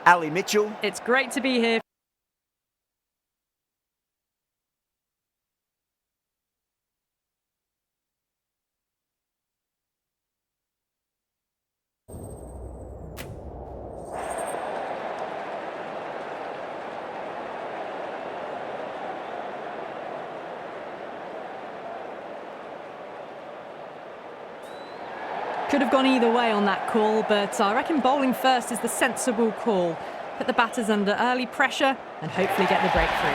Ali Mitchell. It's great to be here. Could have gone either way on that call, but I reckon bowling first is the sensible call. Put the batters under early pressure and hopefully get the breakthrough.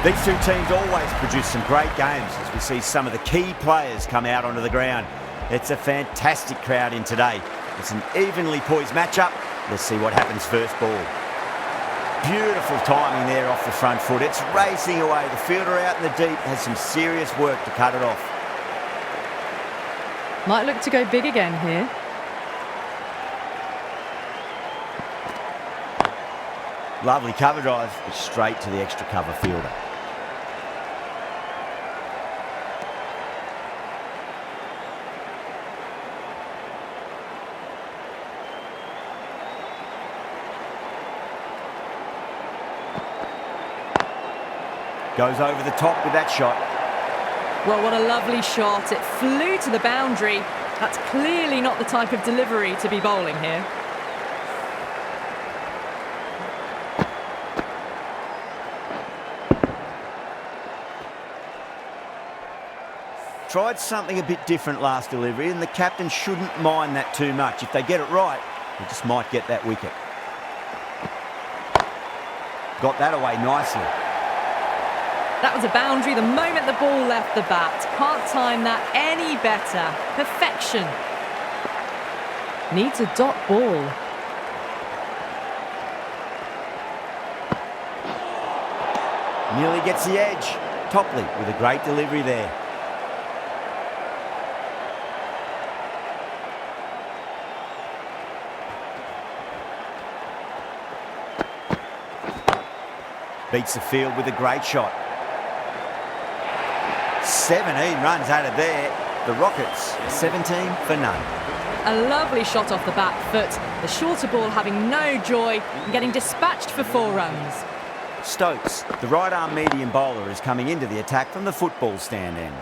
These two teams always produce some great games as we see some of the key players come out onto the ground. It's a fantastic crowd in today. It's an evenly poised matchup. Let's see what happens first ball. Beautiful timing there off the front foot. It's racing away. The fielder out in the deep has some serious work to cut it off. Might look to go big again here. Lovely cover drive, but straight to the extra cover fielder. Goes over the top with that shot. Well, what a lovely shot. It flew to the boundary. That's clearly not the type of delivery to be bowling here. Tried something a bit different last delivery, and the captain shouldn't mind that too much. If they get it right, they just might get that wicket. Got that away nicely. That was a boundary the moment the ball left the bat. Can't time that any better. Perfection. Needs a dot ball. Nearly gets the edge. Topley with a great delivery there. Beats the field with a great shot. 17 runs out of there. The Rockets, 17 for none. A lovely shot off the back foot. The shorter ball having no joy and getting dispatched for 4 runs. Stokes, the right-arm medium bowler, is coming into the attack from the football stand end.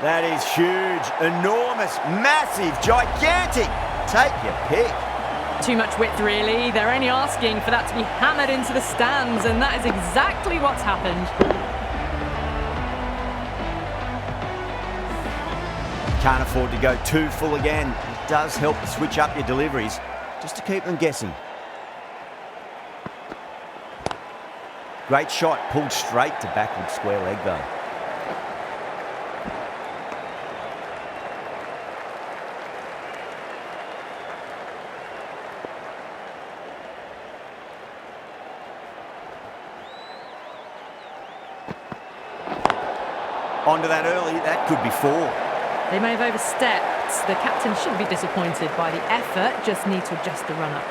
That is huge, enormous, massive, gigantic. Take your pick. Too much width, really. They're only asking for that to be hammered into the stands, and that is exactly what's happened. Can't afford to go too full again. It does help to switch up your deliveries, just to keep them guessing. Great shot, pulled straight to backward square leg though. Onto that early, that could be 4. They may have overstepped. The captain shouldn't be disappointed by the effort, just need to adjust the run-up.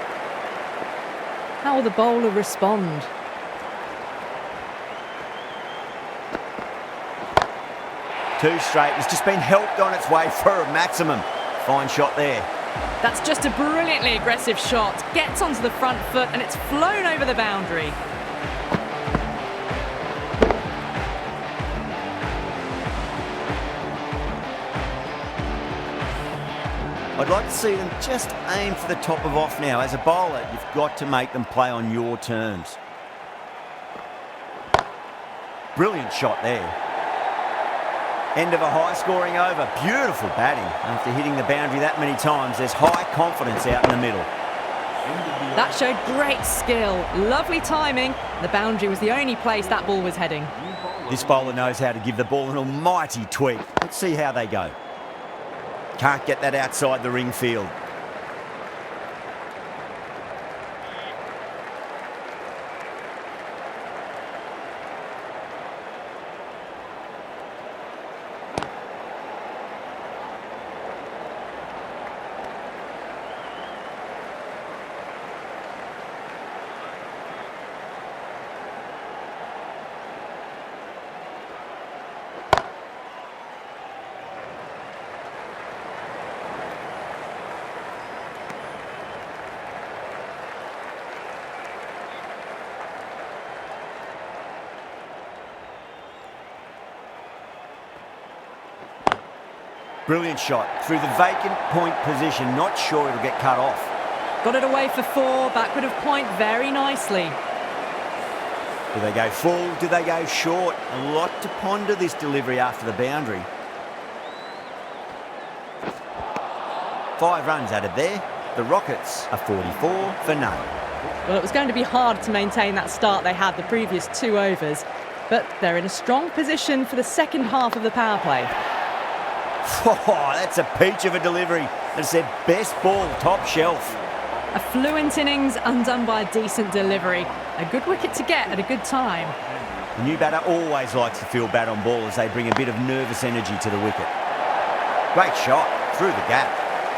How will the bowler respond? Too straight, it's just been helped on its way for a maximum. Fine shot there. That's just a brilliantly aggressive shot. Gets onto the front foot and it's flown over the boundary. I'd like to see them just aim for the top of off now. As a bowler, you've got to make them play on your terms. Brilliant shot there. End of a high-scoring over. Beautiful batting. After hitting the boundary that many times, there's high confidence out in the middle. That showed great skill. Lovely timing. The boundary was the only place that ball was heading. This bowler knows how to give the ball an almighty tweak. Let's see how they go. Can't get that outside the ring field. Brilliant shot through the vacant point position. Not sure it'll get cut off. Got it away for 4, backward of point very nicely. Do they go full? Do they go short? A lot to ponder this delivery after the boundary. 5 runs added there. The Rockets are 44 for none. Well, it was going to be hard to maintain that start they had the previous 2 overs, but they're in a strong position for the second half of the power play. Oh, that's a peach of a delivery. That's their best ball, top shelf. A fluent innings undone by a decent delivery. A good wicket to get at a good time. The new batter always likes to feel bat on ball as they bring a bit of nervous energy to the wicket. Great shot through the gap.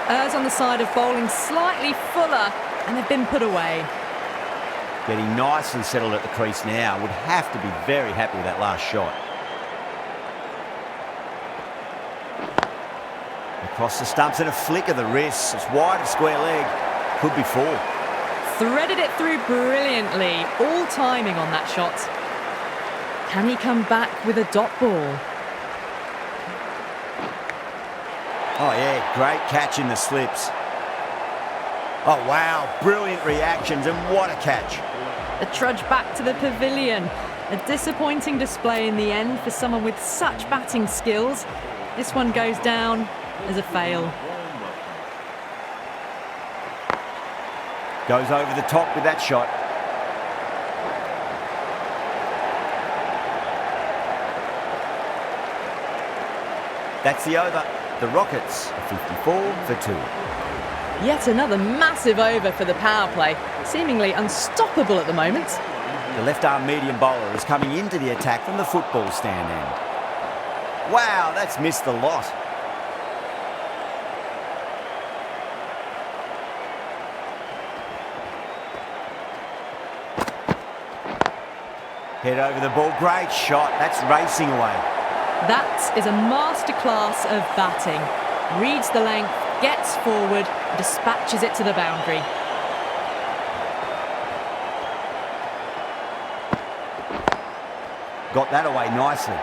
Errs on the side of bowling slightly fuller, and they've been put away. Getting nicely settled at the crease now. Would have to be very happy with that last shot. Across the stumps and a flick of the wrist. It's wide of square leg. Could be 4. Threaded it through brilliantly. All timing on that shot. Can he come back with a dot ball? Oh yeah, great catch in the slips. Oh wow, brilliant reactions and what a catch. A trudge back to the pavilion. A disappointing display in the end for someone with such batting skills. This one goes down as a fail. Goes over the top with that shot. That's the over. The Rockets are 54 for 2. Yet another massive over for the power play. Seemingly unstoppable at the moment. The left-arm medium bowler is coming into the attack from the football stand end. Wow, that's missed the lot. Head over the ball, great shot. That's racing away. That is a masterclass of batting. Reads the length, gets forward, dispatches it to the boundary. Got that away nicely.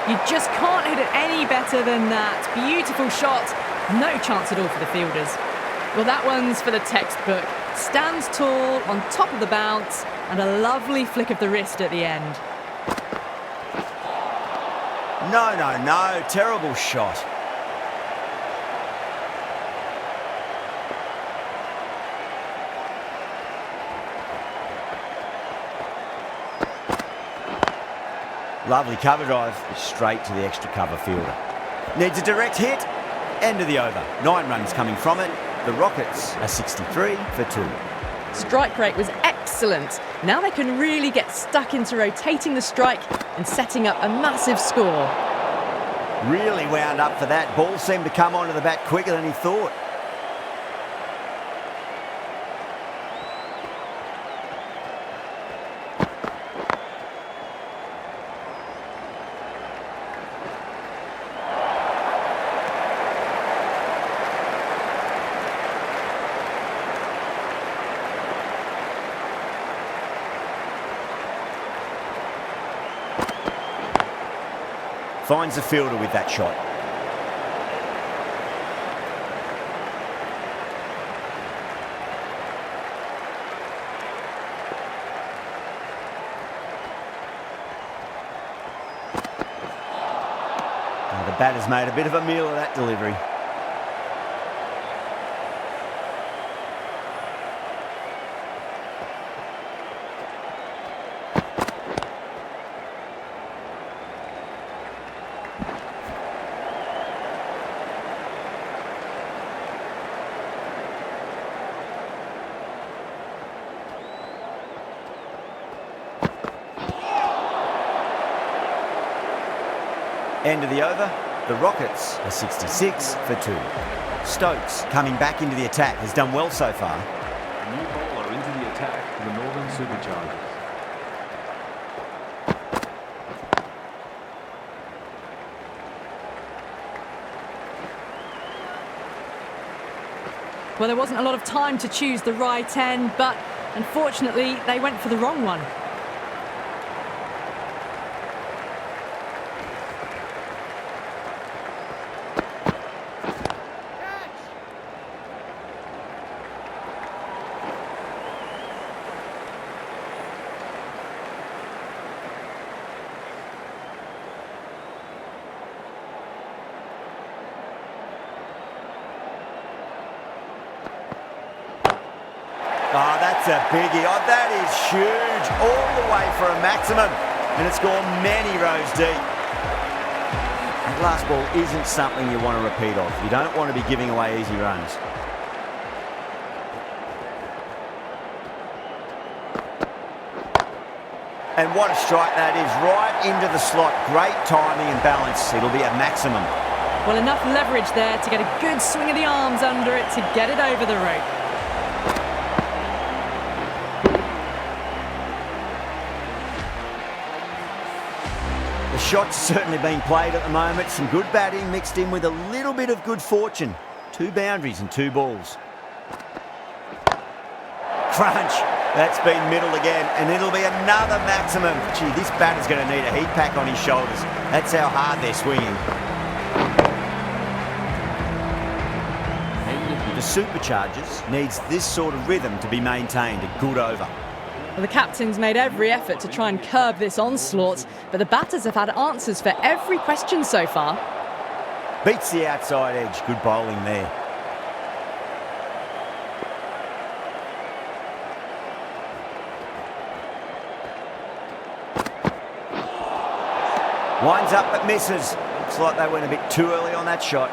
You just can't hit it any better than that. Beautiful shot. No chance at all for the fielders. Well, that one's for the textbook. Stands tall, on top of the bounce, and a lovely flick of the wrist at the end. No. Terrible shot. Lovely cover drive, straight to the extra cover fielder. Needs a direct hit. End of the over. 9 runs coming from it. The Rockets are 63 for 2. Strike rate was excellent. Now they can really get stuck into rotating the strike and setting up a massive score. Really wound up for that. Ball seemed to come onto the bat quicker than he thought. Finds the fielder with that shot. Now the batter's made a bit of a meal of that delivery. End of the over. The Rockets are 66 for 2. Stokes, coming back into the attack, has done well so far. A new bowler into the attack for the Northern Superchargers. Well, there wasn't a lot of time to choose the right end, but unfortunately they went for the wrong one. That's a biggie. Oh, that is huge. All the way for a maximum. And it's gone many rows deep. That last ball isn't something you want to repeat of. You don't want to be giving away easy runs. And what a strike that is, right into the slot. Great timing and balance. It'll be a maximum. Well, enough leverage there to get a good swing of the arms under it to get it over the rope. The shot's certainly being played at the moment. Some good batting mixed in with a little bit of good fortune. 2 boundaries and 2 balls. Crunch. That's been middled again, and it'll be another maximum. Gee, this batter's going to need a heat pack on his shoulders. That's how hard they're swinging. The Superchargers needs this sort of rhythm to be maintained. A good over. Well, the captain's made every effort to try and curb this onslaught, but the batters have had answers for every question so far. Beats the outside edge. Good bowling there. Winds up but misses. Looks like they went a bit too early on that shot.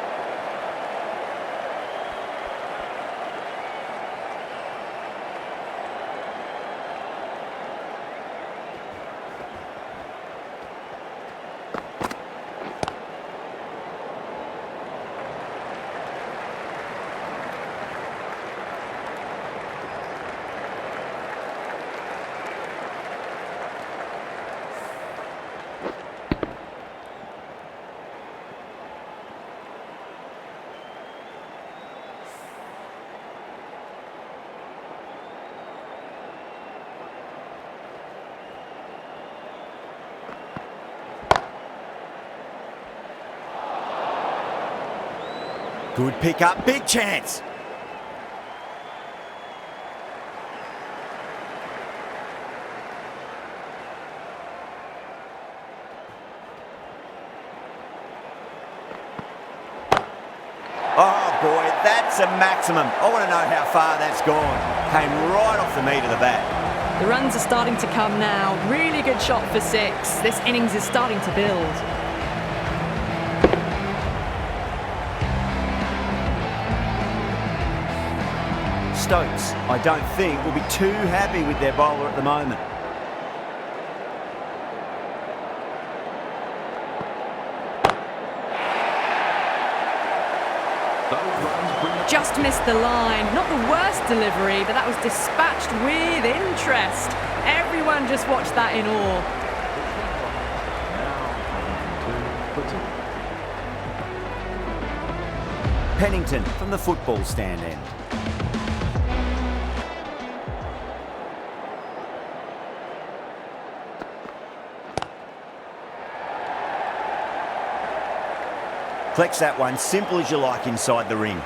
Good pick up, big chance. Oh boy, that's a maximum. I want to know how far that's gone. Came right off the meat of the bat. The runs are starting to come now. Really good shot for 6. This innings is starting to build. Stokes, I don't think, will be too happy with their bowler at the moment. Just missed the line. Not the worst delivery, but that was dispatched with interest. Everyone just watched that in awe. Pennington from the football stand end. Collects that one, simple as you like, inside the ring.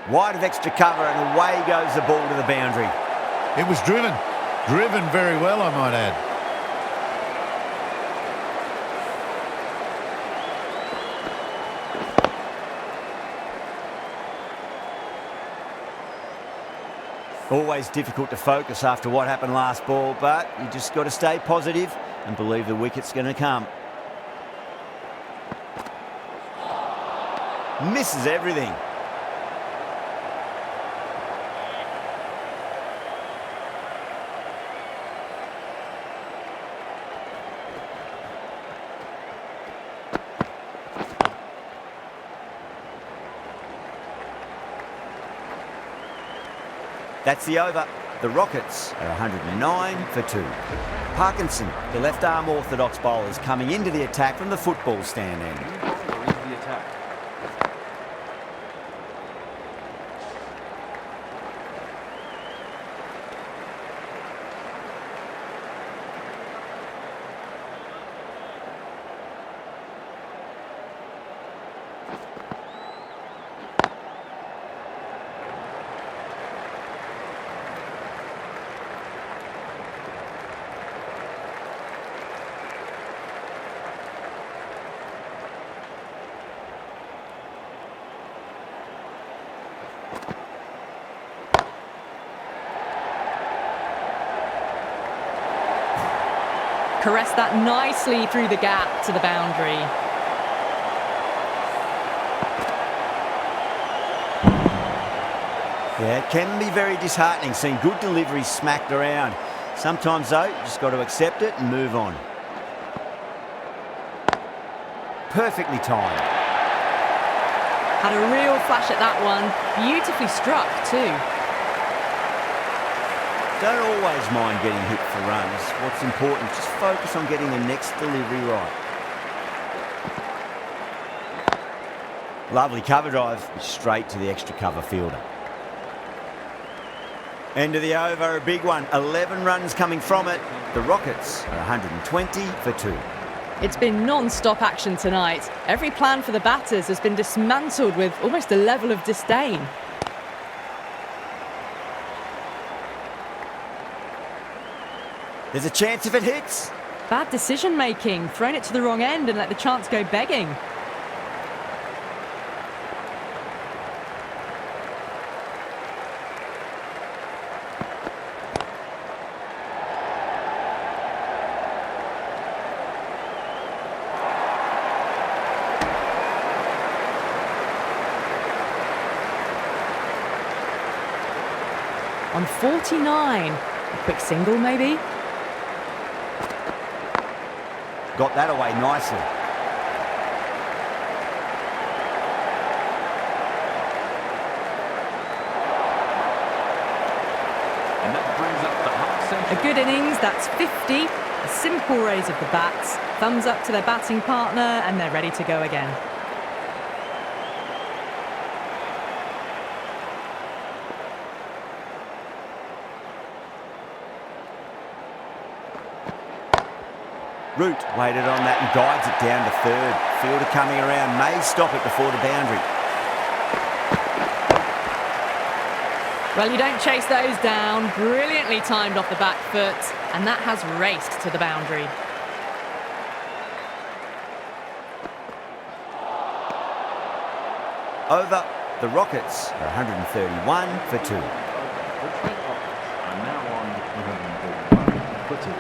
Wide of extra cover, and away goes the ball to the boundary. It was driven very well, I might add. Always difficult to focus after what happened last ball, but you just got to stay positive and believe the wicket's going to come. Misses everything. That's the over. The Rockets are 109 for 2. Parkinson, the left-arm orthodox bowler, is coming into the attack from the football stand end. Into the attack. caressed that nicely through the gap to the boundary. Yeah, it can be very disheartening seeing good deliveries smacked around. Sometimes, though, you just got to accept it and move on. Perfectly timed. Had a real flash at that one. Beautifully struck, too. Don't always mind getting hit for runs. What's important is just focus on getting the next delivery right. Lovely cover drive, straight to the extra cover fielder. End of the over, a big one. 11 runs coming from it. The Rockets are 120 for 2. It's been non-stop action tonight. Every plan for the batters has been dismantled with almost a level of disdain. There's a chance if it hits. Bad decision-making, thrown it to the wrong end and let the chance go begging. On 49, a quick single maybe? Got that away nicely. And that brings up the half century. A good innings, that's 50. A simple raise of the bats. Thumbs up to their batting partner and they're ready to go again. Root waited on that and guides it down to third. Fielder coming around, may stop it before the boundary. Well, you don't chase those down. Brilliantly timed off the back foot, and that has raced to the boundary. Over, the Rockets are 131 for 2. The Trent Rockets are now on 131 for 2.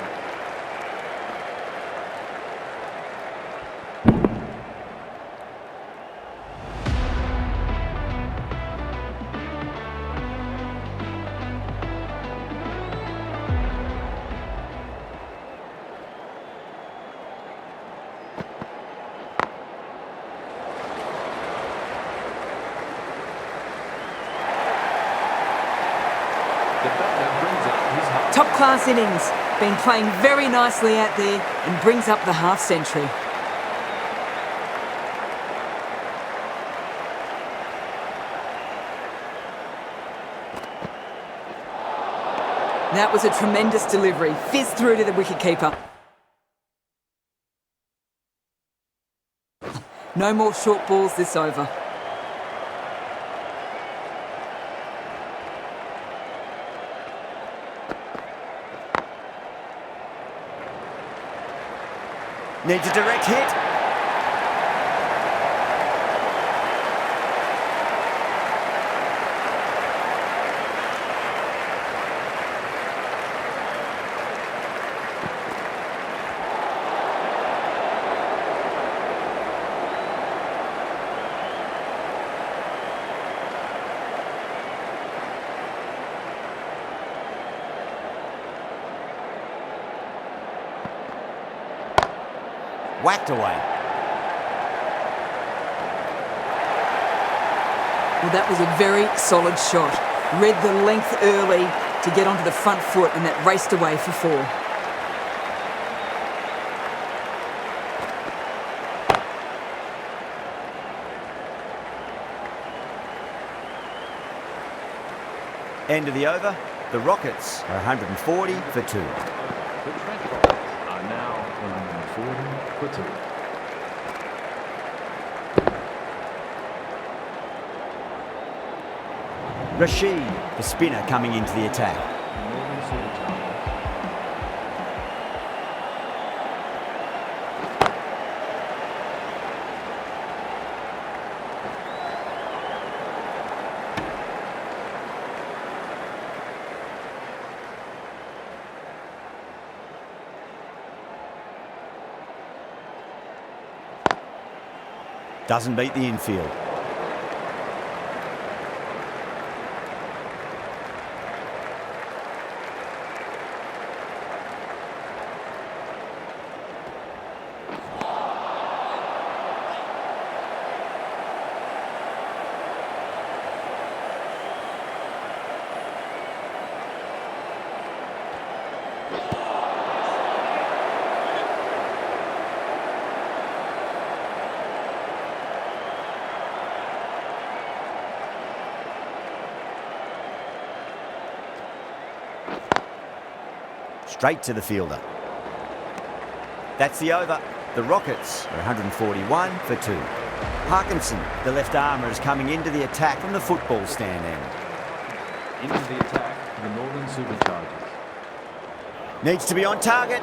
Top-class innings, been playing very nicely out there and brings up the half-century. That was a tremendous delivery, fizzed through to the wicketkeeper. No more short balls this over. Needs a direct hit. Whacked away. Well, that was a very solid shot. Read the length early to get onto the front foot and that raced away for 4. End of the over. The Rockets are 140 for 2. The Trent Rockets are now 140 for 2. Rashid, the spinner, coming into the attack. Northern Superchargers. Doesn't beat the infield. Straight to the fielder. That's the over. The Rockets are 141 for 2. Parkinson, the left armour, is coming into the attack from the football stand end. Into the attack for the Northern Superchargers. Needs to be on target.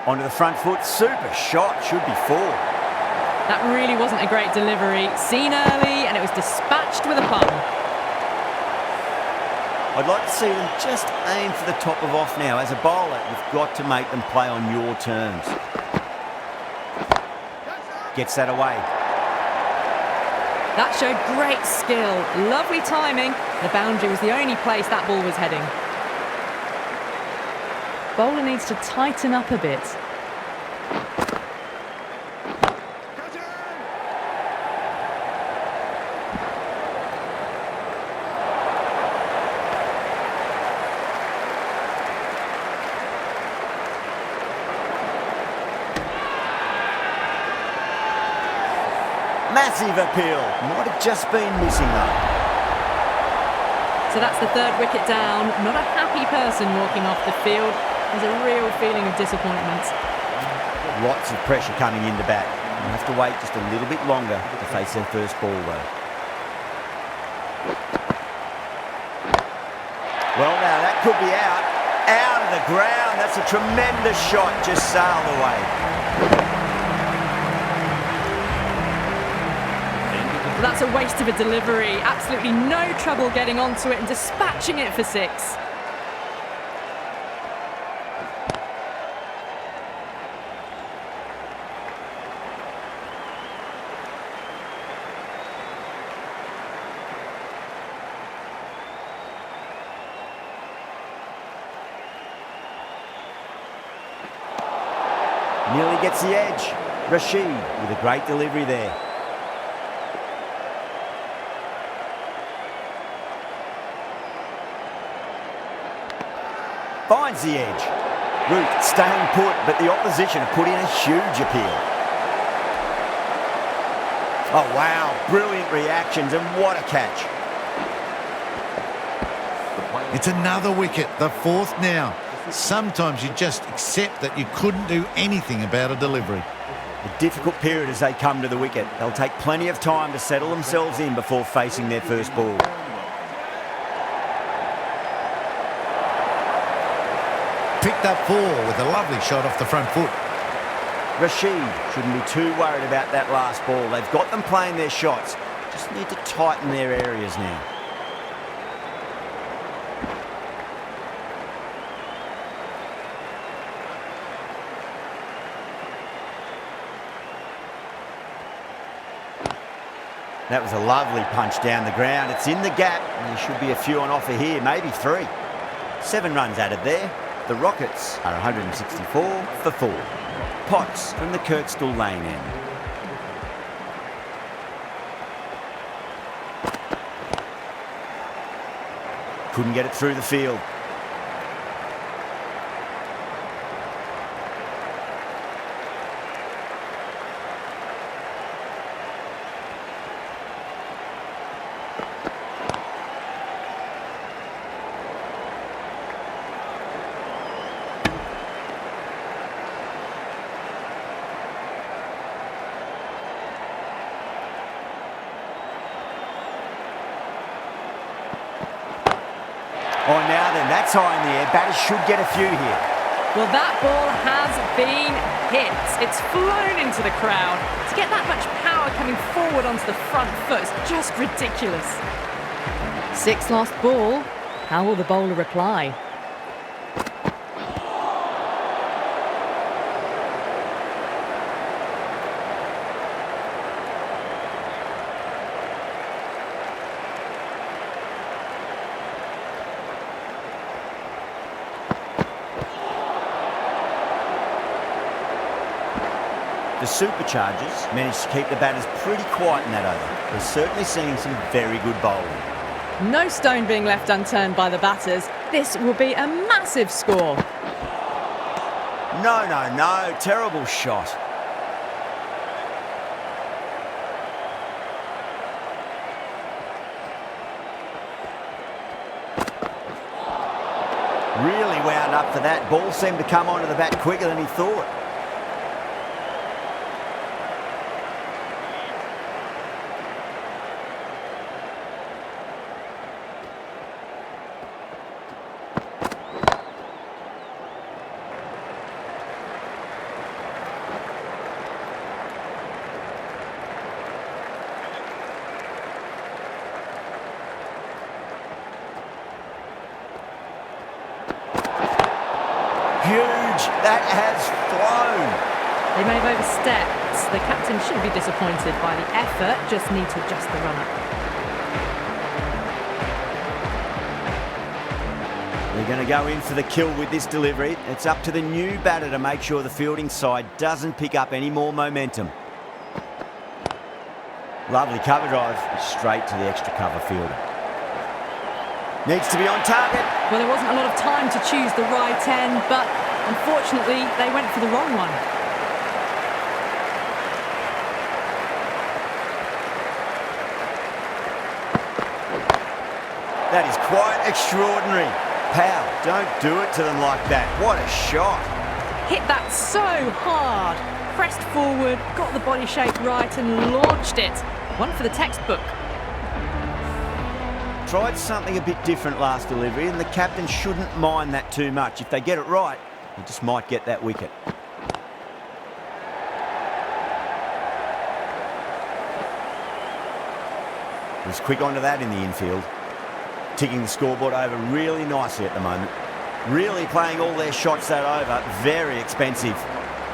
Onto the front foot, super shot, should be 4. That really wasn't a great delivery. Seen early, and it was dispatched with a pun. I'd like to see them just aim for the top of off now. As a bowler, you've got to make them play on your terms. Gets that away. That showed great skill. Lovely timing. The boundary was the only place that ball was heading. Bowler needs to tighten up a bit. Massive appeal. Might have just been missing though. So that's the 3rd wicket down. Not a happy person walking off the field. There's a real feeling of disappointment. Lots of pressure coming into bat. They'll have to wait just a little bit longer to face their first ball though. Well now, that could be out. Out of the ground. That's a tremendous shot. Just sailed away. Well, that's a waste of a delivery. Absolutely no trouble getting onto it and dispatching it for 6. Nearly gets the edge. Rashid with a great delivery there. Finds the edge. Root staying put, but the opposition have put in a huge appeal. Oh wow, brilliant reactions and what a catch. It's another wicket, the 4th now. Sometimes you just accept that you couldn't do anything about a delivery. A difficult period as they come to the wicket. They'll take plenty of time to settle themselves in before facing their first ball. Picked up 4 with a lovely shot off the front foot. Rashid shouldn't be too worried about that last ball. They've got them playing their shots. Just need to tighten their areas now. That was a lovely punch down the ground. It's in the gap, and there should be a few on offer here, maybe 3. 7 runs added there. The Rockets are 164 for 4. Potts from the Kirkstall lane end. Couldn't get it through the field. Oh, now then, that's high in the air. Batters should get a few here. Well, that ball has been hit. It's flown into the crowd. To get that much power coming forward onto the front foot is just ridiculous. 6 lost ball. How will the bowler reply? The Superchargers managed to keep the batters pretty quiet in that over. They're certainly seeing some very good bowling. No stone being left unturned by the batters. This will be a massive score. No. Terrible shot. Really wound up for that. Ball seemed to come onto the bat quicker than he thought. Huge. That has flown. They may have overstepped. The captain shouldn't be disappointed by the effort, just need to adjust the run-up. They're going to go in for the kill with this delivery. It's up to the new batter to make sure the fielding side doesn't pick up any more momentum. Lovely cover drive, straight to the extra cover fielder. Needs to be on target. Well, there wasn't a lot of time to choose the right end, but unfortunately, they went for the wrong one. That is quite extraordinary. Powell, don't do it to them like that. What a shot. Hit that so hard. Pressed forward, got the body shape right and launched it. One for the textbook. Tried something a bit different last delivery, and the captain shouldn't mind that too much. If they get it right, they just might get that wicket. He was quick onto that in the infield. Ticking the scoreboard over really nicely at the moment. Really playing all their shots that over. Very expensive.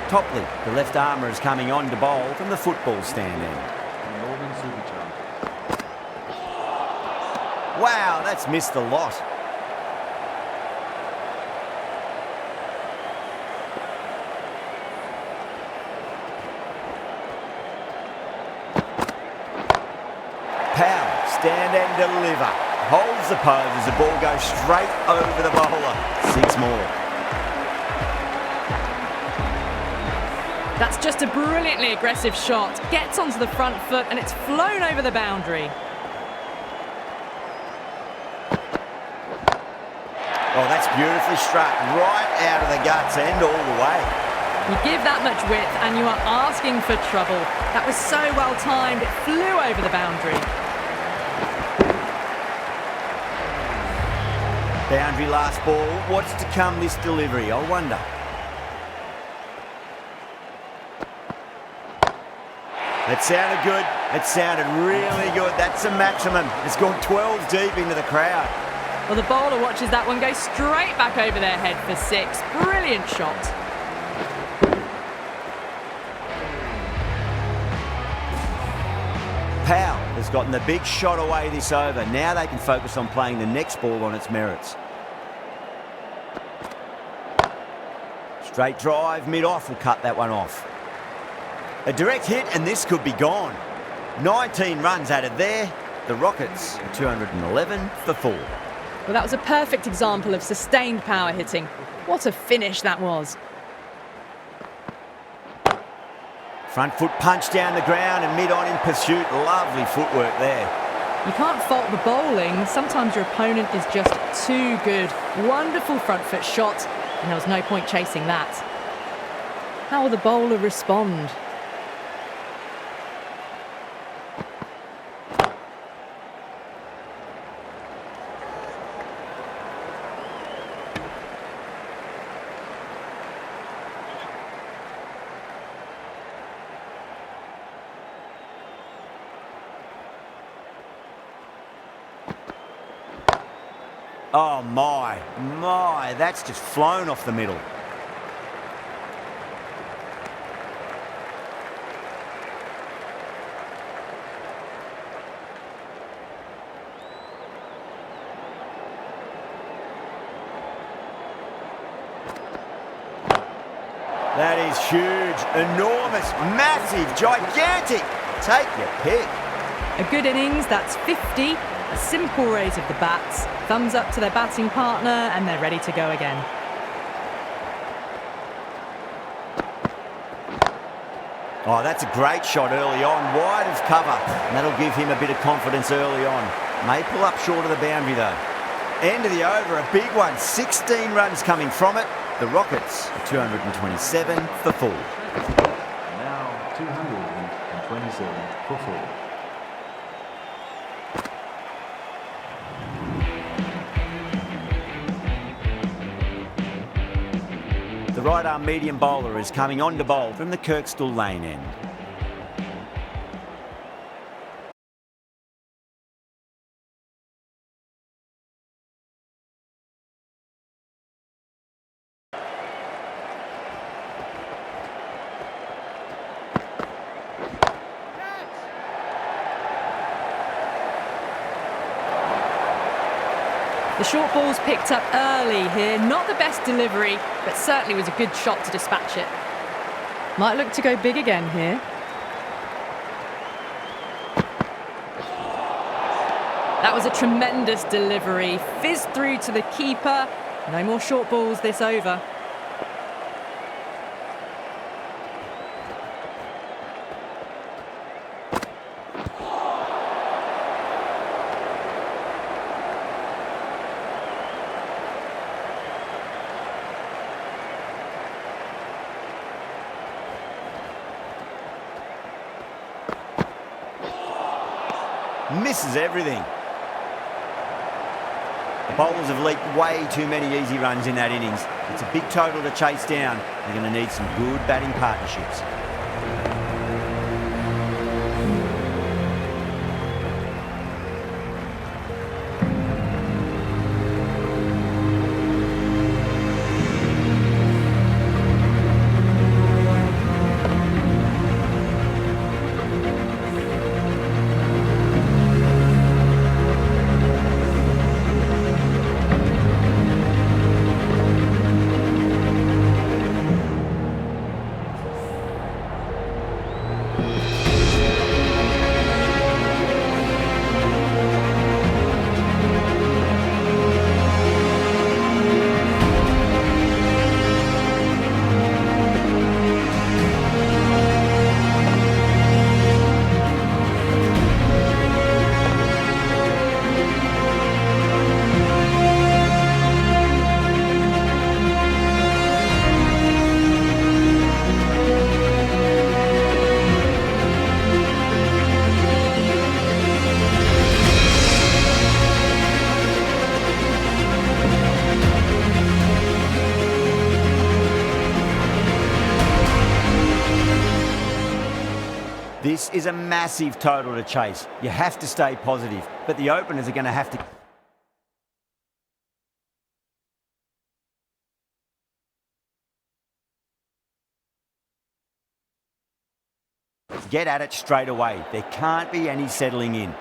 Topley, the left armour, is coming on to bowl from the football stand end. Northern Superchargers. Wow, that's missed the lot. Powell, stand and deliver. Holds the pose as the ball goes straight over the bowler. 6 more. That's just a brilliantly aggressive shot. Gets onto the front foot and it's flown over the boundary. Oh, that's beautifully struck. Right out of the guts and all the way. You give that much width and you are asking for trouble. That was so well timed, it flew over the boundary. Boundary last ball. What's to come this delivery, I wonder. It sounded good. It sounded really good. That's a maximum. It's gone 12 deep into the crowd. Well, the bowler watches that one go straight back over their head for 6. Brilliant shot. Powell has gotten the big shot away this over. Now they can focus on playing the next ball on its merits. Straight drive, mid-off will cut that one off. A direct hit and this could be gone. 19 runs added there. The Rockets are 211 for 4. Well, that was a perfect example of sustained power hitting. What a finish that was. Front foot punch down the ground and mid-on in pursuit. Lovely footwork there. You can't fault the bowling. Sometimes your opponent is just too good. Wonderful front foot shot, and there was no point chasing that. How will the bowler respond? Oh, my. That's just flown off the middle. That is huge, enormous, massive, gigantic. Take your pick. A good innings, that's 50. A simple raise of the bats. Thumbs up to their batting partner, and they're ready to go again. Oh, that's a great shot early on, wide of cover. And that'll give him a bit of confidence early on. May pull up short of the boundary, though. End of the over, a big one. 16 runs coming from it. The Rockets are 227 for 4. Now 227 for 4. The right-arm medium bowler is coming on to bowl from the Kirkstall lane end. The short ball's picked up early here. Not the best delivery, but certainly was a good shot to dispatch it. Might look to go big again here. That was a tremendous delivery. Fizzed through to the keeper. No more short balls this over. Misses everything. The bowlers have leaked way too many easy runs in that innings. It's a big total to chase down. They're going to need some good batting partnerships. This is a massive total to chase. You have to stay positive, but the openers are going to have to get at it straight away. There can't be any settling in.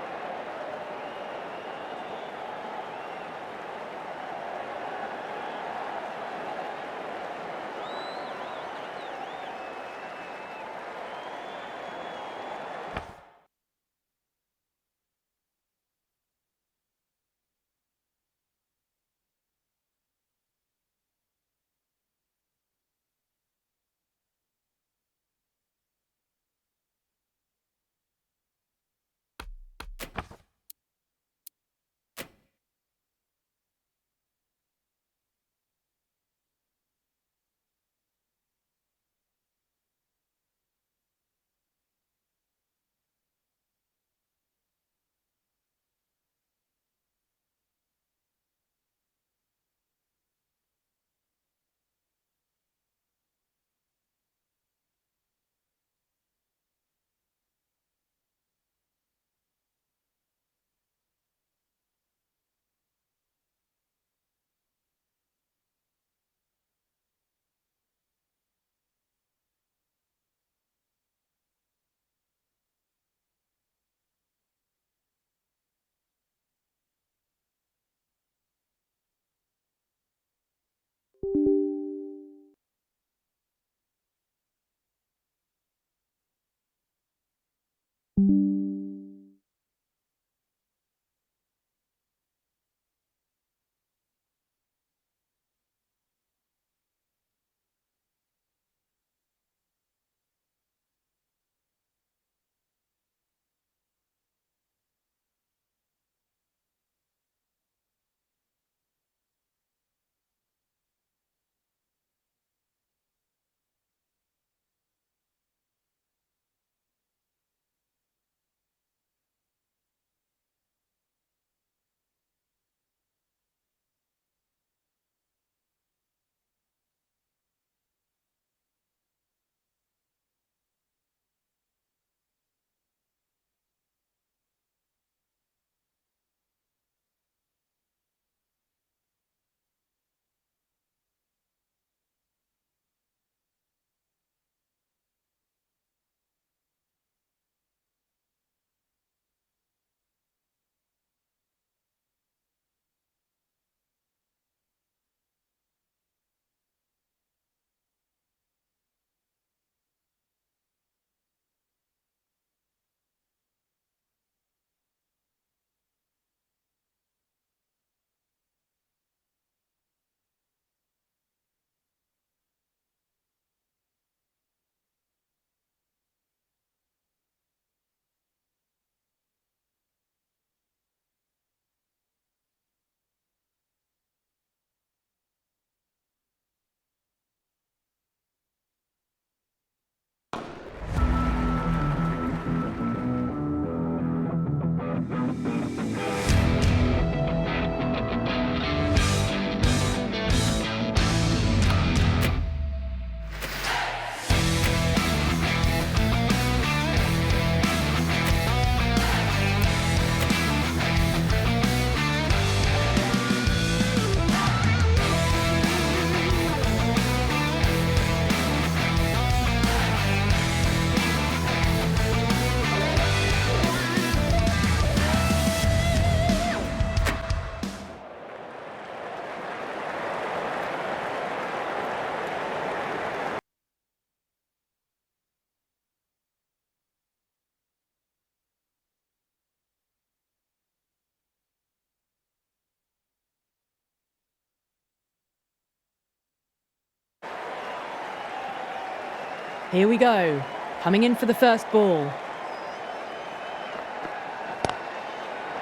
Here we go. Coming in for the first ball.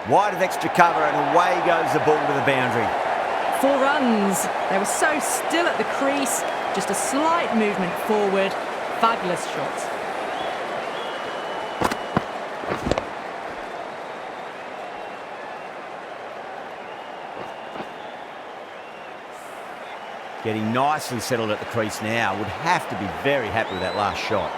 Wide of extra cover and away goes the ball to the boundary. 4 runs. They were so still at the crease. Just a slight movement forward. Fabulous shot. Getting nicely settled at the crease now. Would have to be very happy with that last shot.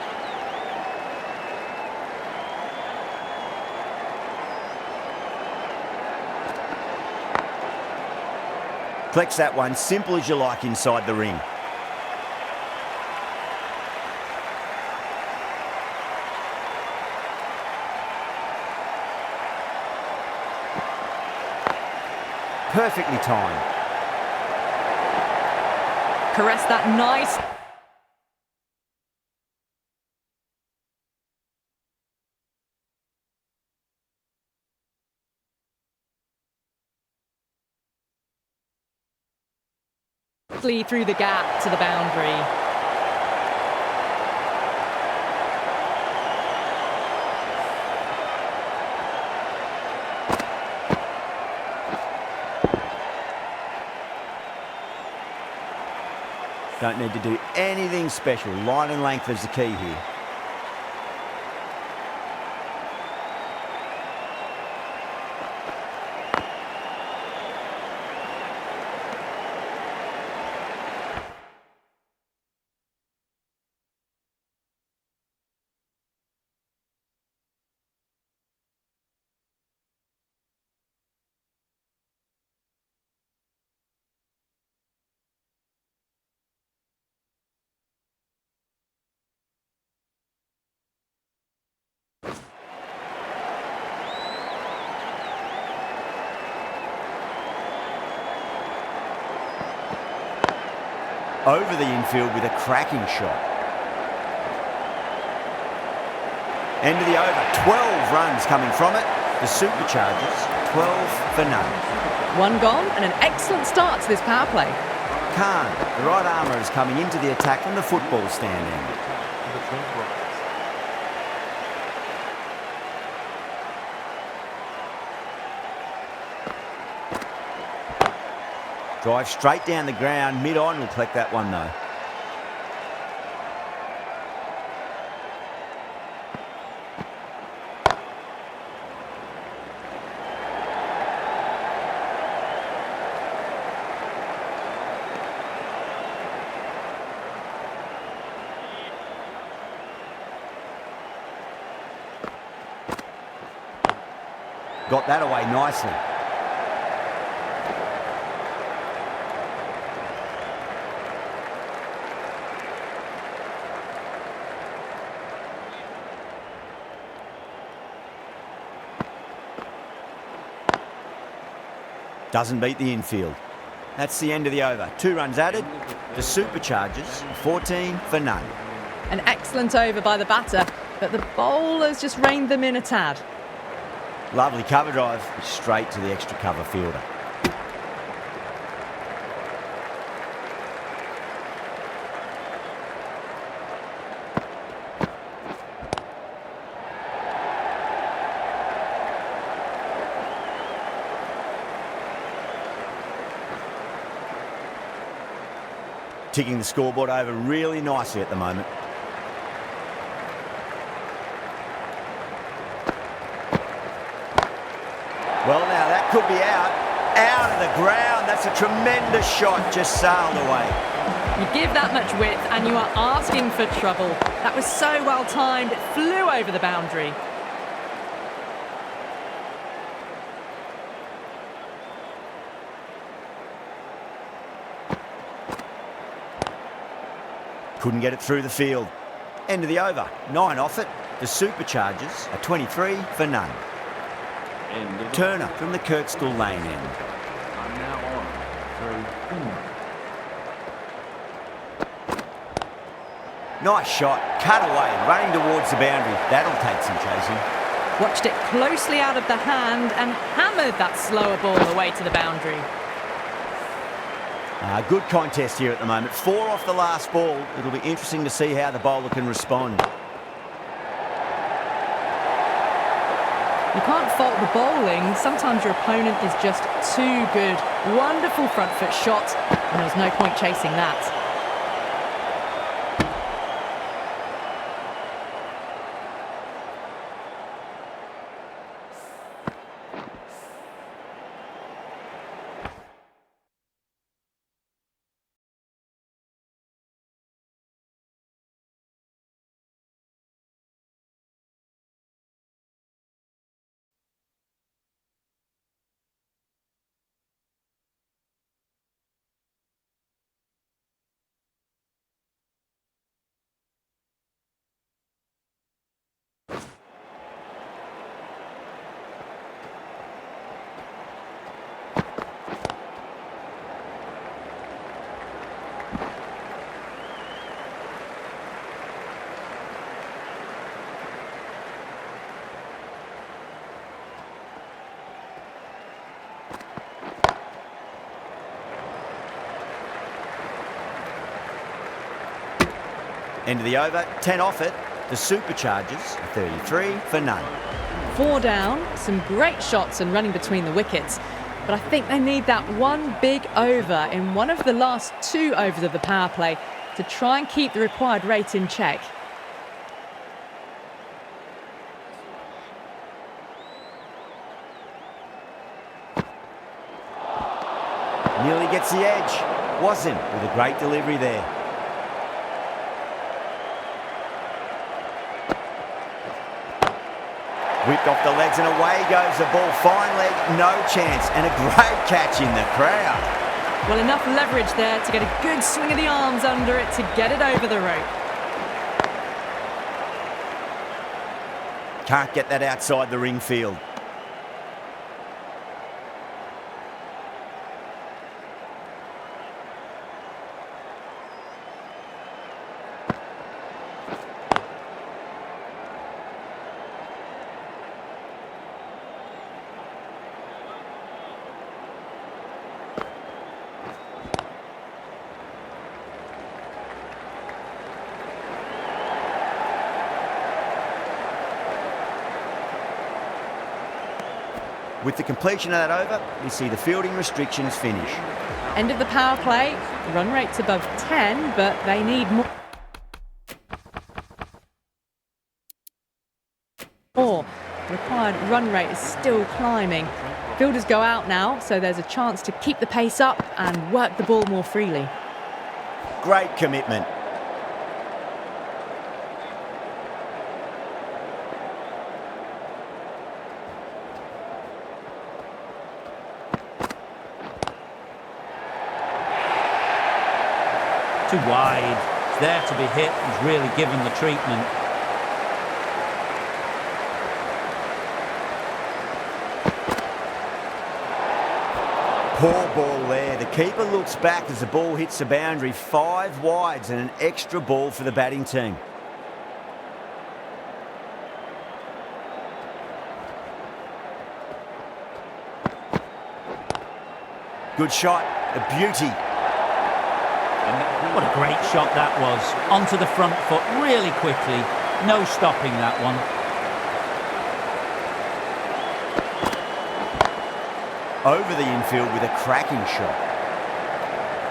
Collects that one, simple as you like inside the ring. Perfectly timed. Caress that nice. Through the gap to the boundary. Don't need to do anything special. Line and length is the key here. Over the infield with a cracking shot. End of the over. 12 runs coming from it. The Superchargers, 12 for none. One gone and an excellent start to this power play. Khan, the right armour, is coming into the attack from the football stand end. The Trent Rockets. Drive straight down the ground. Mid-on will collect that one though. Got that away nicely. Doesn't beat the infield. That's the end of the over. 2 runs added. The Superchargers, 14 for none. An excellent over by the batter, but the bowlers just reined them in a tad. Lovely cover drive, straight to the extra cover fielder. Ticking the scoreboard over really nicely at the moment. Well, now that could be out of the ground. That's a tremendous shot, just sailed away. You give that much width and you are asking for trouble. That was so well timed, it flew over the boundary. Couldn't get it through the field. End of the over. 9 off it. The Superchargers are 23 for none. End of the Turner from the Kirkstall lane end. I'm now on 3 for none. Nice shot. Cut away. Running towards the boundary. That'll take some chasing. Watched it closely out of the hand and hammered that slower ball away to the boundary. Good contest here at the moment. 4 off the last ball. It'll be interesting to see how the bowler can respond. You can't fault the bowling. Sometimes your opponent is just too good. Wonderful front foot shot, and there was no point chasing that. End of the over. 10 off it. The Superchargers are 33 for none. 4 down, some great shots and running between the wickets. But I think they need that one big over in one of the last 2 overs of the power play to try and keep the required rate in check. Nearly gets the edge. Wasim with a great delivery there. Whipped off the legs and away goes the ball. Fine leg, no chance. And a great catch in the crowd. Well, enough leverage there to get a good swing of the arms under it to get it over the rope. Can't get that outside the ring field. With the completion of that over, we see the fielding restrictions finish. End of the power play. Run rate's above 10, but they need more. The required run rate is still climbing. Fielders go out now, so there's a chance to keep the pace up and work the ball more freely. Great commitment. Too wide. It's there to be hit. He's really given the treatment. Poor ball there. The keeper looks back as the ball hits the boundary. 5 wides and an extra ball for the batting team. Good shot. A beauty. What a great shot that was. Onto the front foot really quickly. No stopping that one. Over the infield with a cracking shot.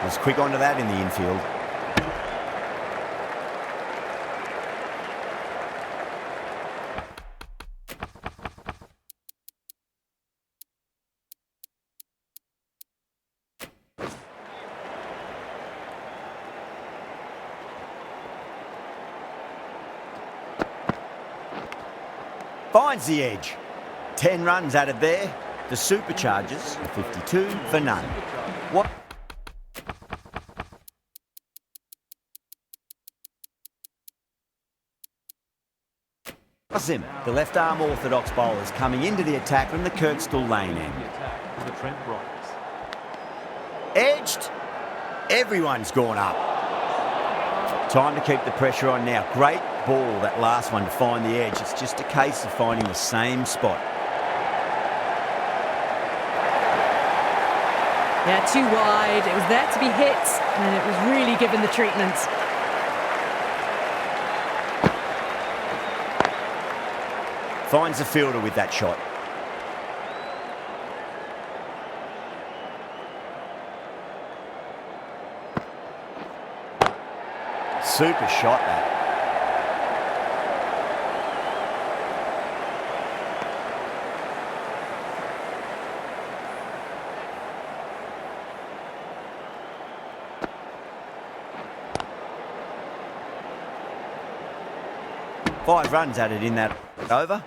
Was quick onto that in the infield. Finds the edge. 10 runs added there. The Superchargers are 52 for none. What? Wasim, the left-arm orthodox bowler, is coming into the attack from the Kirkstall lane end. For the Trent Rockets. Edged. Everyone's gone up. Time to keep the pressure on now. Great ball, that last one, to find the edge. It's just a case of finding the same spot. Yeah, too wide. It was there to be hit, and it was really given the treatment. Finds the fielder with that shot. Super shot, that. Five runs added in that over.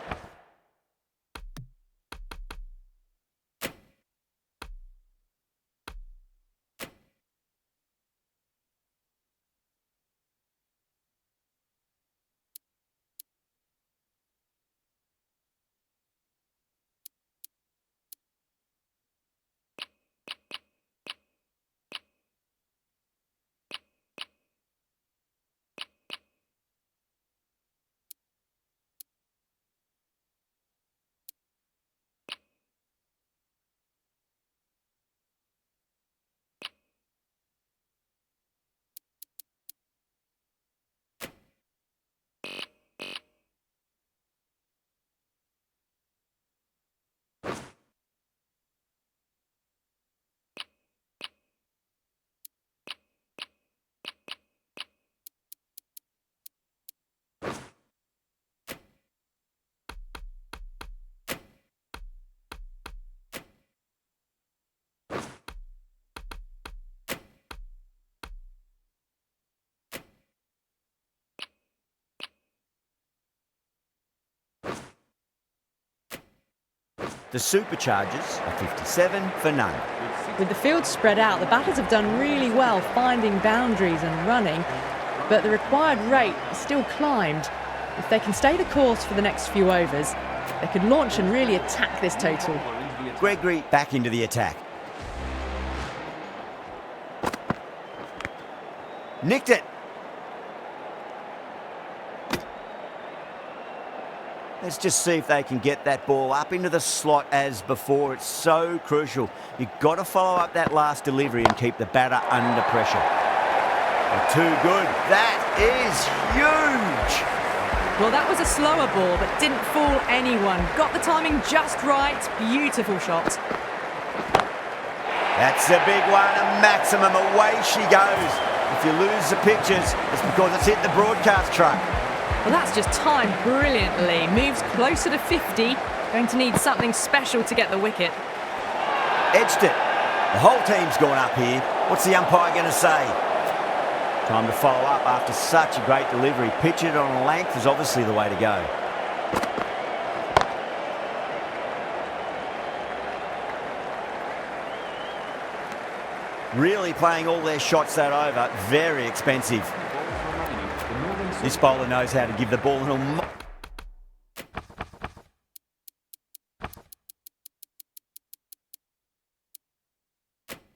The Superchargers are 57 for none. With the field spread out, the batters have done really well finding boundaries and running, but the required rate has still climbed. If they can stay the course for the next few overs, they could launch and really attack this total. Gregory back into the attack. Nicked it. Let's just see if they can get that ball up into the slot as before. It's so crucial. You've got to follow up that last delivery and keep the batter under pressure. They're too good. That is huge. Well, that was a slower ball, but didn't fool anyone. Got the timing just right. Beautiful shot. That's a big one, a maximum. Away she goes. If you lose the pictures, it's because it's hit the broadcast truck. Well, that's just timed brilliantly. Moves closer to 50. Going to need something special to get the wicket. Edged it. The whole team's gone up here. What's the umpire going to say? Time to follow up after such a great delivery. Pitch it on length is obviously the way to go. Really playing all their shots that over. Very expensive. This bowler knows how to give the ball an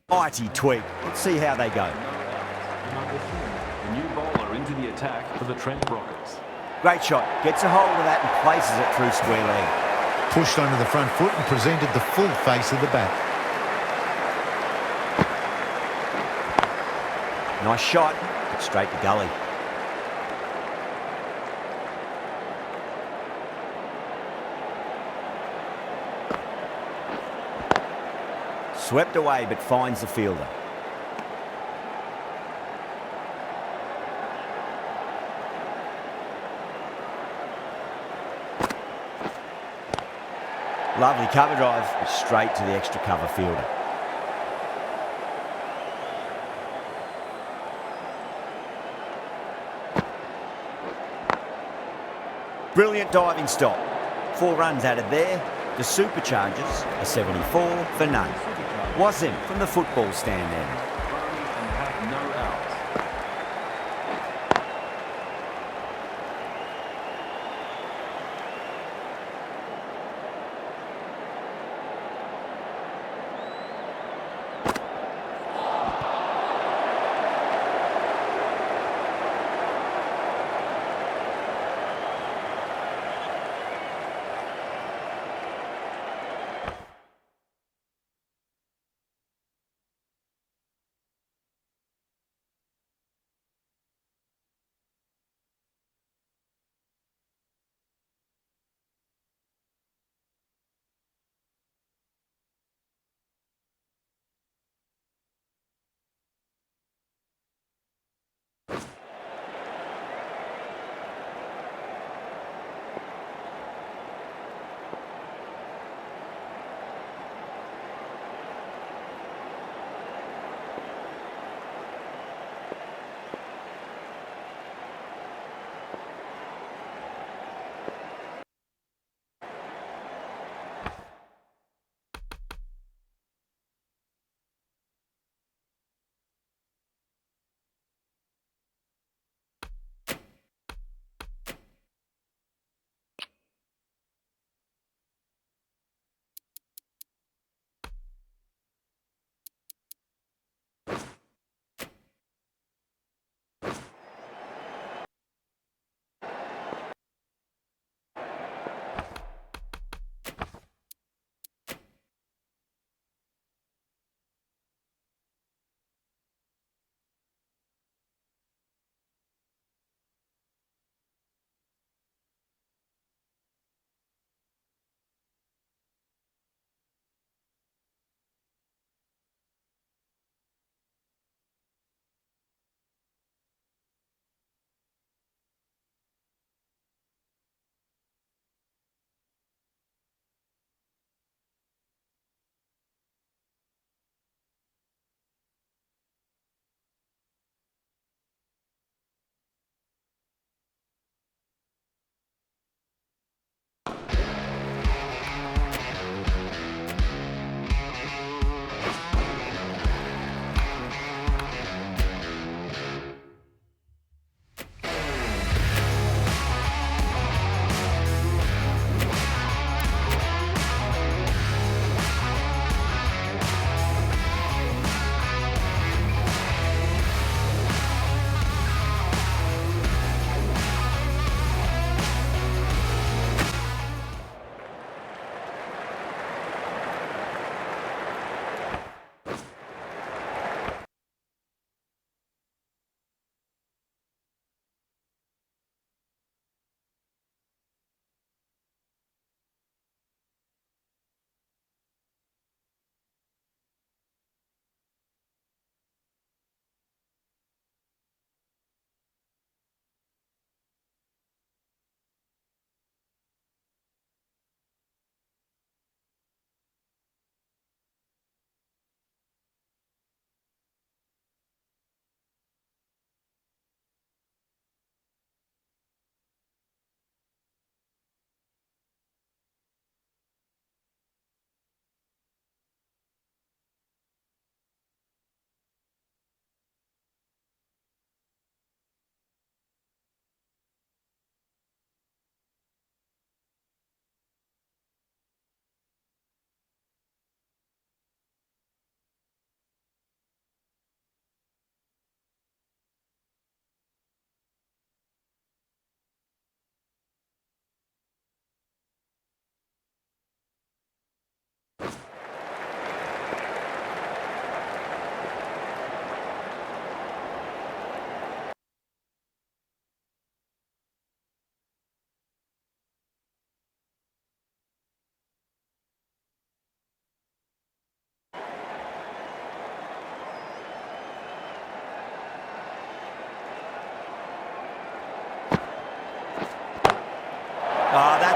mighty tweak. Let's see how they go. The new bowler into the attack for the Trent Rockets. Great shot. Gets a hold of that and places it through square leg. Pushed onto the front foot and presented the full face of the bat. Nice shot, but straight to gully. Swept away, but finds the fielder. Lovely cover drive, but straight to the extra cover fielder. Brilliant diving stop. 4 runs added there. The Superchargers are 74 for none. Wasim from the football stand end.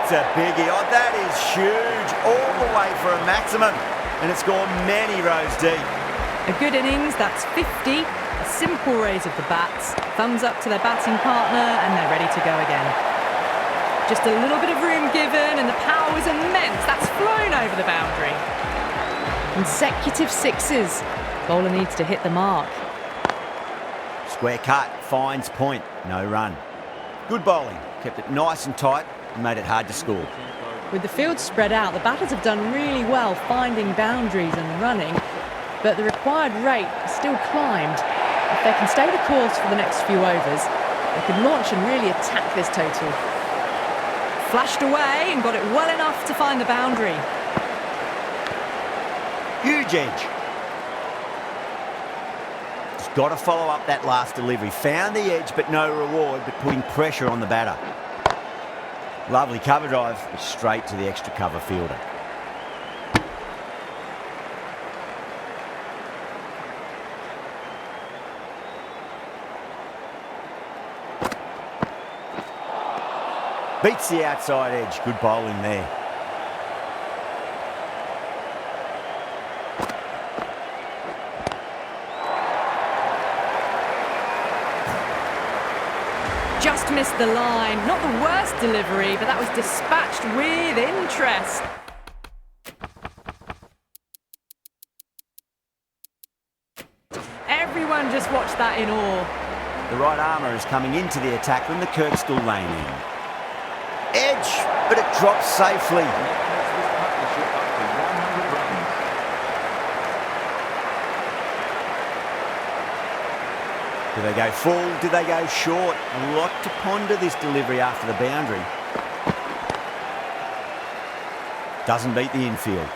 That's a biggie. Oh, that is huge. All the way for a maximum. And it's gone many rows deep. A good innings, that's 50. A simple raise of the bats. Thumbs up to their batting partner, and they're ready to go again. Just a little bit of room given, and the power was immense. That's flown over the boundary. Consecutive sixes. Bowler needs to hit the mark. Square cut, finds point, no run. Good bowling, kept it nice and tight and made it hard to score. With the field spread out, the batters have done really well finding boundaries and running, but the required rate has still climbed. If they can stay the course for the next few overs, they could launch and really attack this total. Flashed away and got it well enough to find the boundary. Huge edge. Just got to follow up that last delivery. Found the edge, but no reward, but putting pressure on the batter. Lovely cover drive, but straight to the extra cover fielder. Beats the outside edge. Good bowling there. Just missed the line. Not the worst delivery, but that was dispatched with interest. Everyone just watched that in awe. The right armour is coming into the attack when the Kirkstall lane in. Edge, but it drops safely. Do they go full? Do they go short? A lot to ponder this delivery after the boundary. Doesn't beat the infield.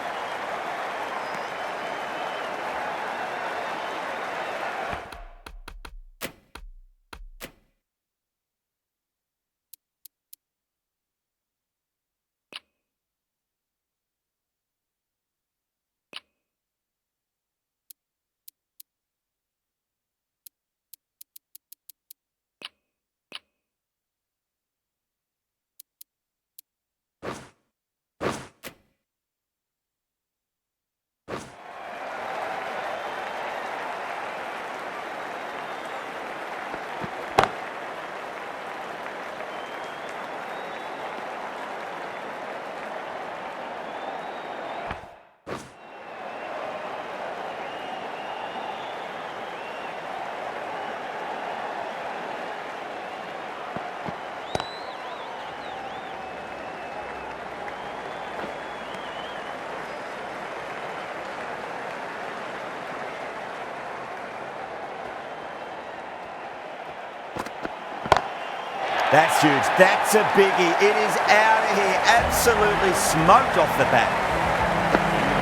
That's huge. That's a biggie. It is out of here. Absolutely smoked off the bat.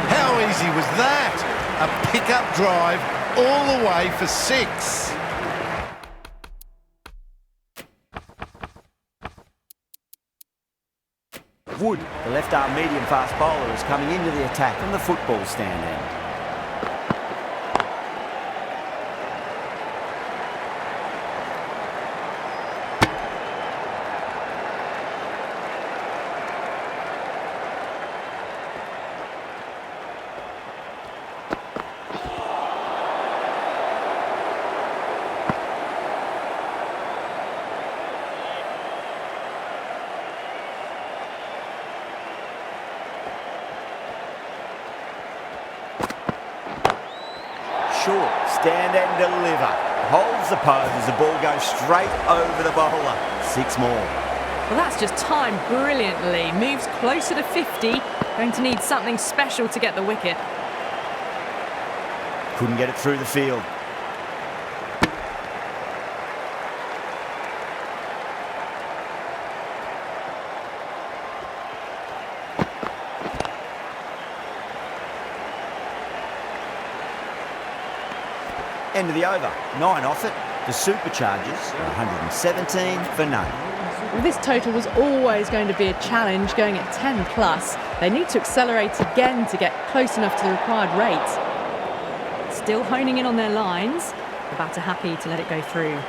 How easy was that? A pickup drive all the way for 6. Wood, the left-arm medium-fast bowler, is coming into the attack from the football stand end. Short, stand and deliver. Holds the pose as the ball goes straight over the bowler. 6 more. Well, that's just timed brilliantly. Moves closer to 50. Going to need something special to get the wicket. Couldn't get it through the field. End of the over. 9 off it. The Superchargers, 117 for none. Well, this total was always going to be a challenge, going at 10 plus. They need to accelerate again to get close enough to the required rate. Still honing in on their lines. The batter happy to let it go through.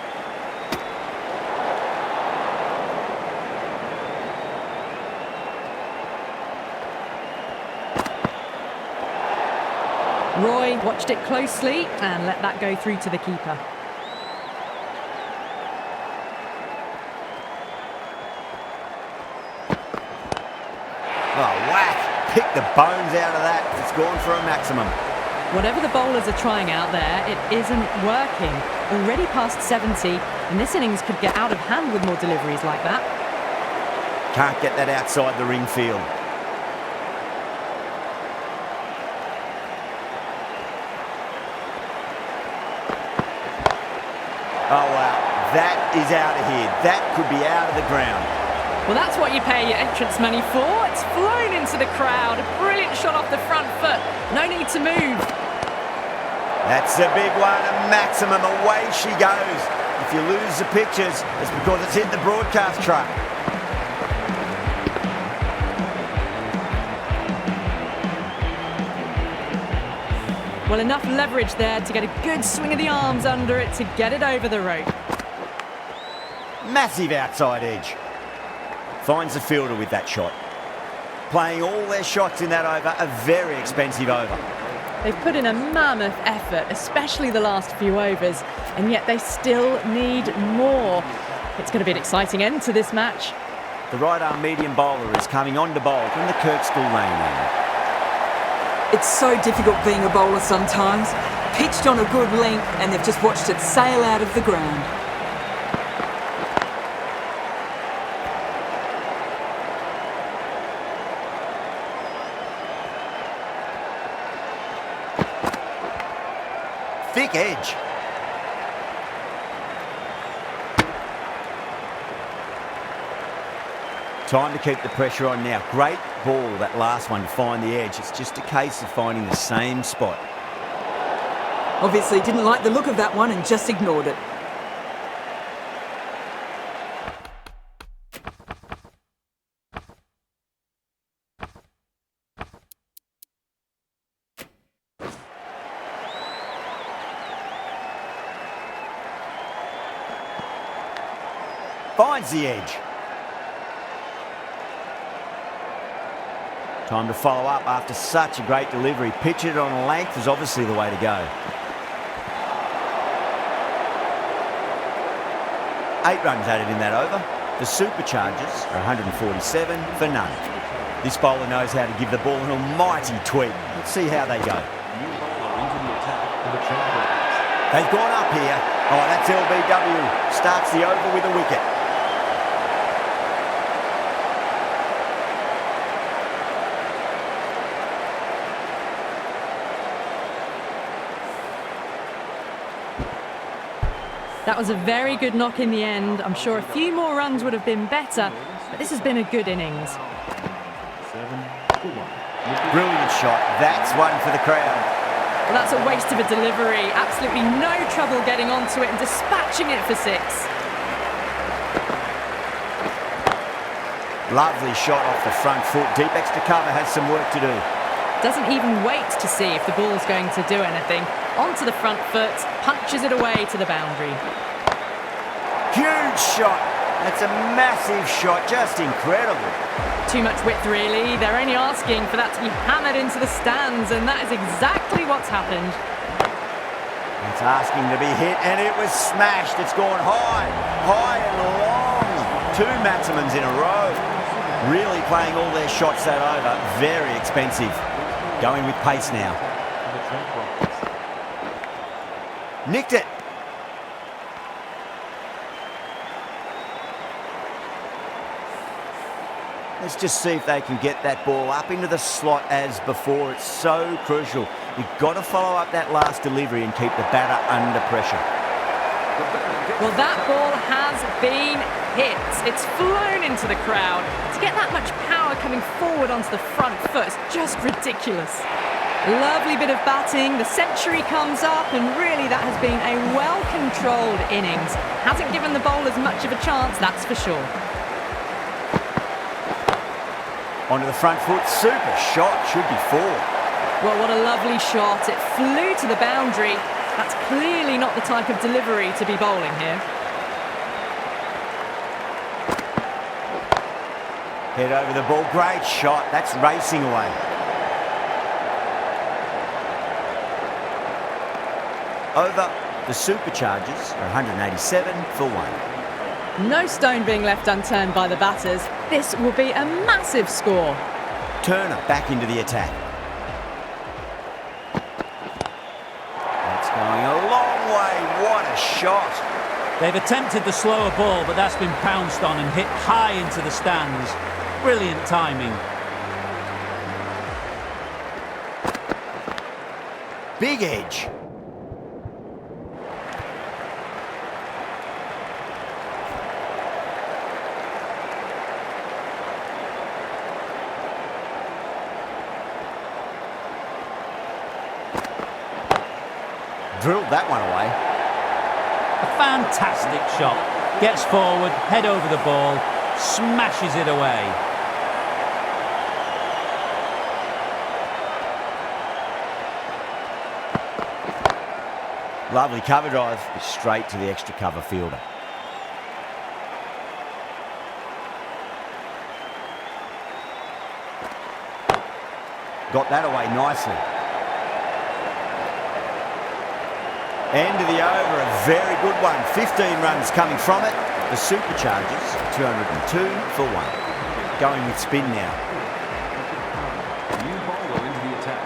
Roy watched it closely and let that go through to the keeper. Oh, whack! Pick the bones out of that. It's gone for a maximum. Whatever the bowlers are trying out there, it isn't working. Already past 70, and this innings could get out of hand with more deliveries like that. Can't get that outside the ring field. Oh, wow. That is out of here. That could be out of the ground. Well, that's what you pay your entrance money for. It's flown into the crowd. A brilliant shot off the front foot. No need to move. That's a big one, a maximum. Away she goes. If you lose the pictures, it's because it's hit the broadcast truck. Well, enough leverage there to get a good swing of the arms under it to get it over the rope. Massive outside edge. Finds the fielder with that shot. Playing all their shots in that over, a very expensive over. They've put in a mammoth effort, especially the last few overs, and yet they still need more. It's going to be an exciting end to this match. The right-arm medium bowler is coming on to bowl from the Kirkstall lane end. It's so difficult being a bowler sometimes. Pitched on a good length and they've just watched it sail out of the ground. Thick edge. Time to keep the pressure on now. Great ball, that last one, to find the edge. It's just a case of finding the same spot. Obviously didn't like the look of that one and just ignored it. Finds the edge. Time to follow up after such a great delivery. Pitch it on length is obviously the way to go. 8 runs added in that over. The Superchargers are 147 for none. This bowler knows how to give the ball an almighty tweak. Let's see how they go. New bowler into the attack for the Trent Rockets. They've gone up here. Oh, that's LBW. Starts the over with a wicket. That was a very good knock in the end. I'm sure a few more runs would have been better, but this has been a good innings. 7-1. Brilliant shot. That's one for the crowd. Well, that's a waste of a delivery. Absolutely no trouble getting onto it and dispatching it for 6. Lovely shot off the front foot. Deep extra cover has some work to do. Doesn't even wait to see if the ball's going to do anything. Onto the front foot, punches it away to the boundary. Huge shot. That's a massive shot. Just incredible. Too much width, really. They're only asking for that to be hammered into the stands, and that is exactly what's happened. It's asking to be hit, and it was smashed. It's gone high, high and long. 2 maximums in a row. Really playing all their shots that over. Very expensive. Going with pace now. For the Trent Rockets. Nicked it. Let's just see if they can get that ball up into the slot as before. It's so crucial. You've got to follow up that last delivery and keep the batter under pressure. Well, that ball has been hit. It's flown into the crowd. To get that much power coming forward onto the front foot is just ridiculous. Lovely bit of batting. The century comes up, and really that has been a well-controlled innings. Hasn't given the bowlers much of a chance, that's for sure. Onto the front foot. Super shot. Should be 4. Well, what a lovely shot. It flew to the boundary. That's clearly not the type of delivery to be bowling here. Head over the ball. Great shot. That's racing away. over. The Superchargers are 187 for 1. No stone being left unturned by the batters. This will be a massive score. Turner back into the attack. That's going a long way. What a shot. They've attempted the slower ball, but that's been pounced on and hit high into the stands. Brilliant timing. Big edge. Drilled that one away. A fantastic shot. Gets forward, head over the ball, smashes it away. Lovely cover drive, straight to the extra cover fielder. Got that away nicely. End of the over, a very good one. 15 runs coming from it. The Superchargers, 202 for 1. Going with spin now. New bowler into the attack.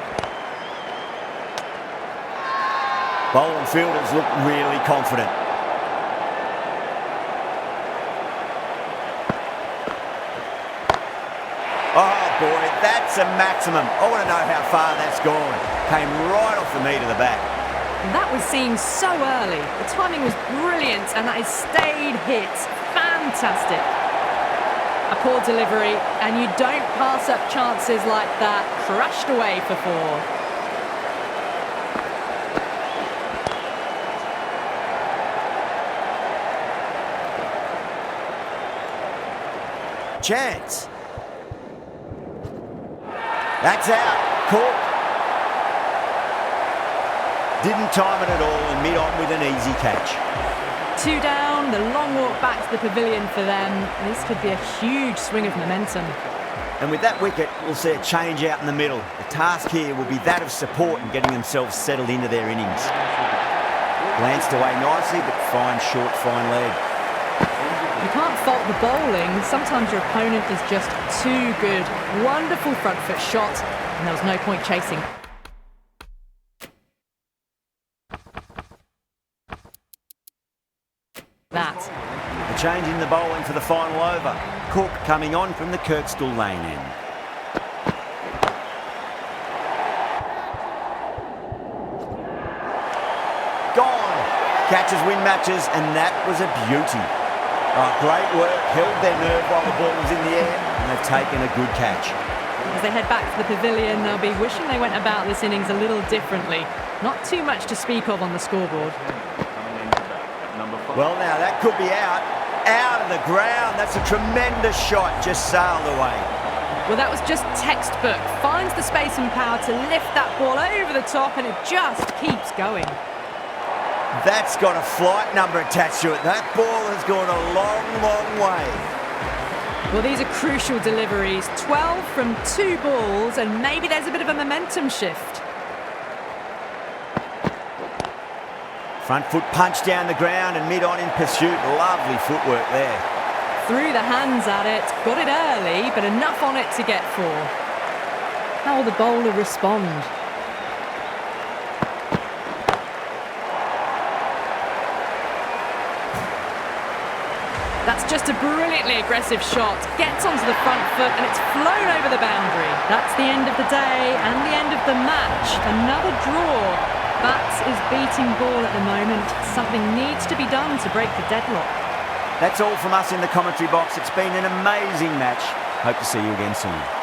Bowling fielders look really confident. Oh boy, that's a maximum. I want to know how far that's gone. Came right off the meat of the bat. That was seen so early. The timing was brilliant and that is stayed hits. Fantastic. A poor delivery and you don't pass up chances like that. Crashed away for 4. Chance. That's out. Caught. Didn't time it at all and mid-on with an easy catch. 2 down, the long walk back to the pavilion for them. This could be a huge swing of momentum. And with that wicket, we'll see a change out in the middle. The task here will be that of support and getting themselves settled into their innings. Glanced away nicely, but fine short, fine leg. You can't fault the bowling. Sometimes your opponent is just too good. Wonderful front foot shot, and there was no point chasing. That. A change in the bowling for the final over. Cook coming on from the Kirkstall lane end. Gone. Catches win matches, and that was a beauty. Oh, great work. Held their nerve while the ball was in the air, and they've taken a good catch. As they head back to the pavilion, they'll be wishing they went about this innings a little differently. Not too much to speak of on the scoreboard. Well, now that could be out of the ground. That's a tremendous shot, just sailed away. Well, that was just textbook. Finds the space and power to lift that ball over the top, and it just keeps going. That's got a flight number attached to it. That ball has gone a long, long way. Well, these are crucial deliveries. 12 from 2 balls, and maybe there's a bit of a momentum shift. Front foot punch down the ground and mid-on in pursuit. Lovely footwork there. Threw the hands at it, got it early, but enough on it to get 4. How will the bowler respond? That's just a brilliantly aggressive shot. Gets onto the front foot and it's flown over the boundary. That's the end of the day and the end of the match. Another draw. Bats is beating ball at the moment. Something needs to be done to break the deadlock. That's all from us in the commentary box. It's been an amazing match. Hope to see you again soon.